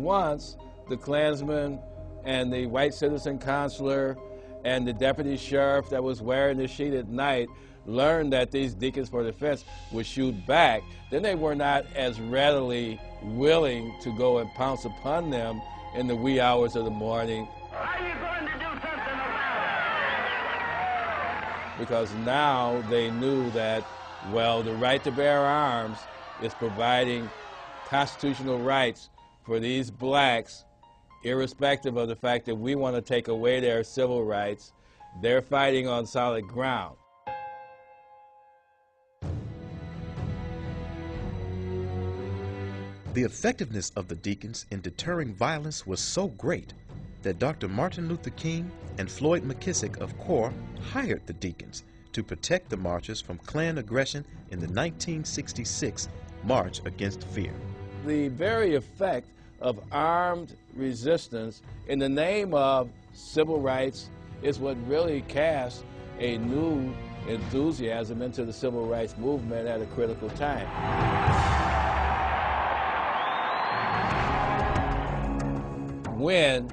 once the Klansman and the white citizen consular and the deputy sheriff that was wearing the sheet at night learned that these deacons for defense would shoot back, then they were not as readily willing to go and pounce upon them in the wee hours of the morning. Are you going to do something about it? Because now they knew that, well, the right to bear arms is providing constitutional rights for these blacks, irrespective of the fact that we want to take away their civil rights. They're fighting on solid ground. The effectiveness of the deacons in deterring violence was so great that Dr. Martin Luther King and Floyd McKissick of CORE hired the deacons to protect the marchers from Klan aggression in the 1966 March Against Fear. The very effect of armed resistance in the name of civil rights is what really cast a new enthusiasm into the civil rights movement at a critical time. When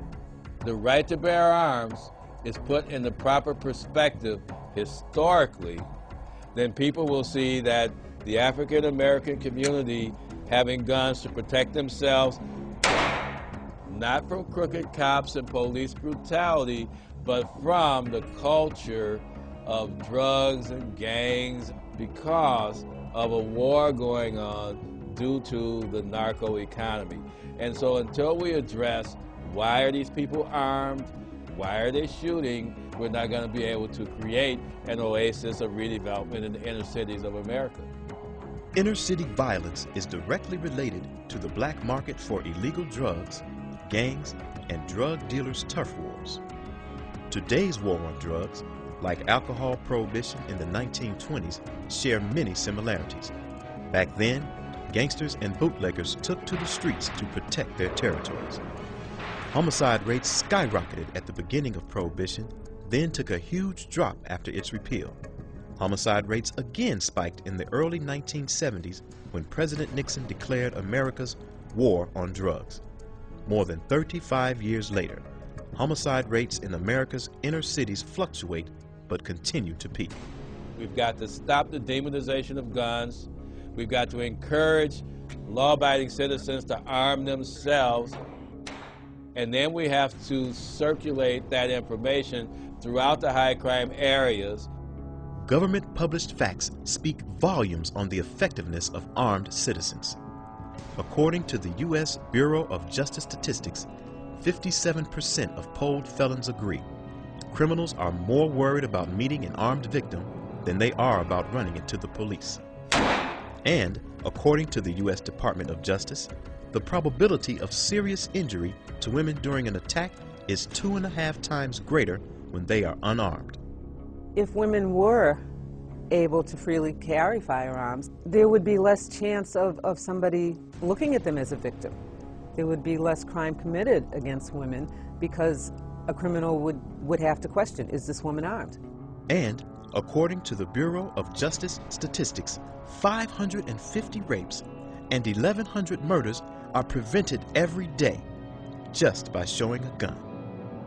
the right to bear arms is put in the proper perspective historically, then people will see that the African American community having guns to protect themselves, not from crooked cops and police brutality, but from the culture of drugs and gangs because of a war going on due to the narco economy. And so until we address why are these people armed, why are they shooting, we're not going to be able to create an oasis of redevelopment in the inner cities of America. Inner city violence is directly related to the black market for illegal drugs, gangs, and drug dealers' turf wars. Today's war on drugs, like alcohol prohibition in the 1920s, share many similarities. Back then, gangsters and bootleggers took to the streets to protect their territories. Homicide rates skyrocketed at the beginning of Prohibition, then took a huge drop after its repeal. Homicide rates again spiked in the early 1970s when President Nixon declared America's war on drugs. More than 35 years later, homicide rates in America's inner cities fluctuate but continue to peak. We've got to stop the demonization of guns. We've got to encourage law-abiding citizens to arm themselves. And then we have to circulate that information throughout the high crime areas. Government-published facts speak volumes on the effectiveness of armed citizens. According to the U.S. Bureau of Justice Statistics, 57% of polled felons agree criminals are more worried about meeting an armed victim than they are about running into the police. And, according to the U.S. Department of Justice, the probability of serious injury to women during an attack is 2.5 times greater when they are unarmed. If women were able to freely carry firearms, there would be less chance of somebody looking at them as a victim. There would be less crime committed against women because a criminal would have to question, is this woman armed? And, according to the Bureau of Justice Statistics, 550 rapes and 1,100 murders are prevented every day just by showing a gun.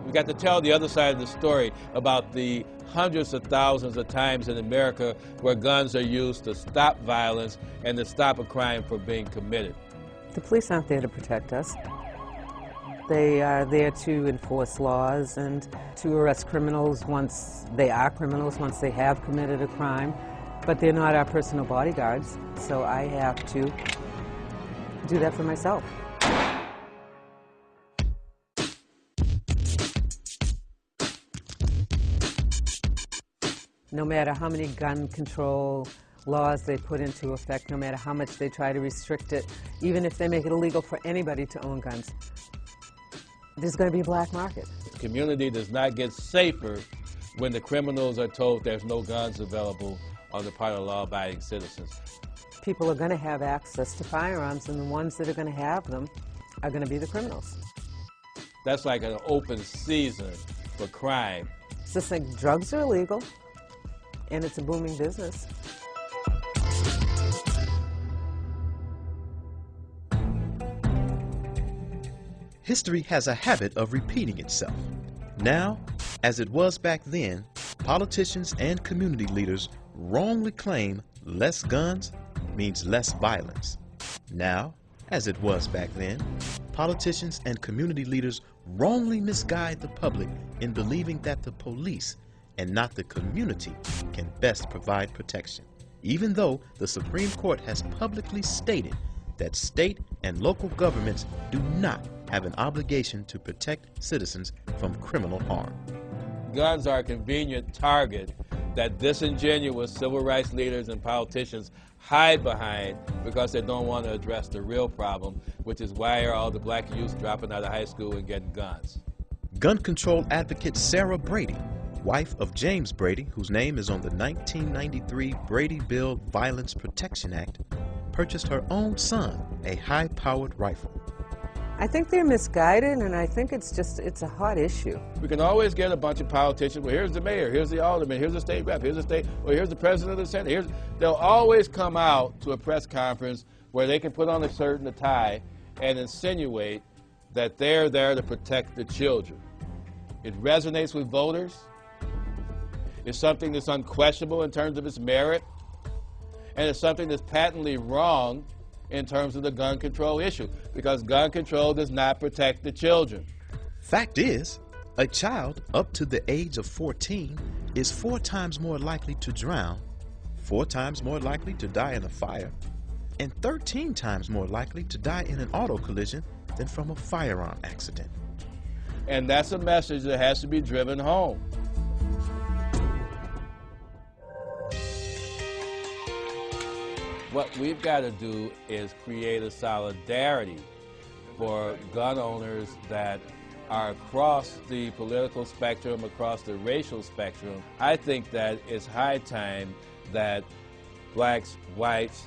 We've got to tell the other side of the story about the hundreds of thousands of times in America where guns are used to stop violence and to stop a crime from being committed. The police aren't there to protect us. They are there to enforce laws and to arrest criminals once they are criminals, once they have committed a crime. But they're not our personal bodyguards, so I have to do that for myself. No matter how many gun control laws they put into effect, no matter how much they try to restrict it, even if they make it illegal for anybody to own guns, there's going to be a black market. The community does not get safer when the criminals are told there's no guns available on the part of law-abiding citizens. People are going to have access to firearms, and the ones that are going to have them are going to be the criminals. That's like an open season for crime. It's just like drugs are illegal, and it's a booming business. History has a habit of repeating itself. Now, as it was back then, politicians and community leaders wrongly claim less guns means less violence. Now, as it was back then, politicians and community leaders wrongly misguide the public in believing that the police and not the community can best provide protection, even though the Supreme Court has publicly stated that state and local governments do not have an obligation to protect citizens from criminal harm. Guns are a convenient target that disingenuous civil rights leaders and politicians hide behind because they don't want to address the real problem, which is why are all the black youth dropping out of high school and getting guns. Gun control advocate Sarah Brady, wife of James Brady, whose name is on the 1993 Brady Bill Violence Protection Act, purchased her own son a high-powered rifle. I think they're misguided, and I think it's a hot issue. We can always get a bunch of politicians, well, here's the mayor, here's the alderman, here's the state rep, here's the state, well, here's the president of the Senate. They'll always come out to a press conference where they can put on a shirt and a tie and insinuate that they're there to protect the children. It resonates with voters. It's something that's unquestionable in terms of its merit, and it's something that's patently wrong in terms of the gun control issue, because gun control does not protect the children. Fact is, a child up to the age of 14 is 4 times more likely to drown, 4 times more likely to die in a fire, and 13 times more likely to die in an auto collision than from a firearm accident. And that's a message that has to be driven home. What we've got to do is create a solidarity for gun owners that are across the political spectrum, across the racial spectrum. I think that it's high time that blacks, whites,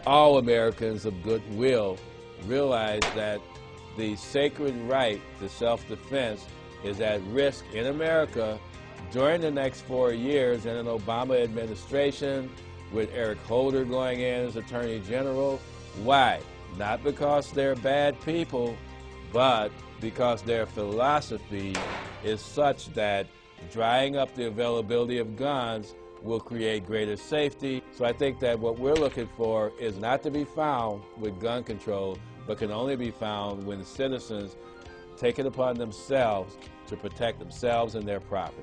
all Americans of goodwill realize that the sacred right to self-defense is at risk in America during the next 4 years in an Obama administration, with Eric Holder going in as Attorney General. Why? Not because they're bad people, but because their philosophy is such that drying up the availability of guns will create greater safety. So I think that what we're looking for is not to be found with gun control, but can only be found when citizens take it upon themselves to protect themselves and their property.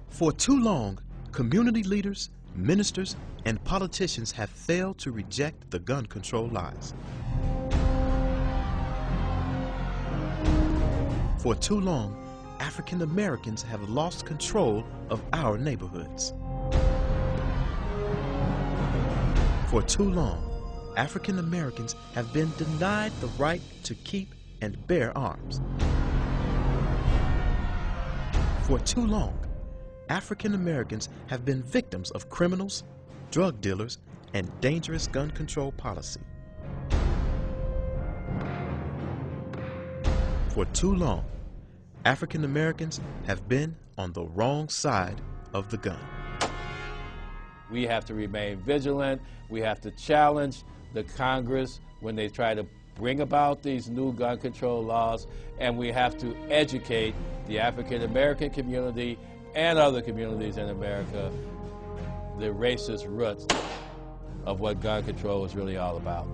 For too long, community leaders, ministers, and politicians have failed to reject the gun control lies. For too long, African Americans have lost control of our neighborhoods. For too long, African Americans have been denied the right to keep and bear arms. For too long, African Americans have been victims of criminals, drug dealers, and dangerous gun control policy. For too long, African Americans have been on the wrong side of the gun. We have to remain vigilant. We have to challenge the Congress when they try to bring about these new gun control laws, and we have to educate the African American community and other communities in America the racist roots of what gun control is really all about.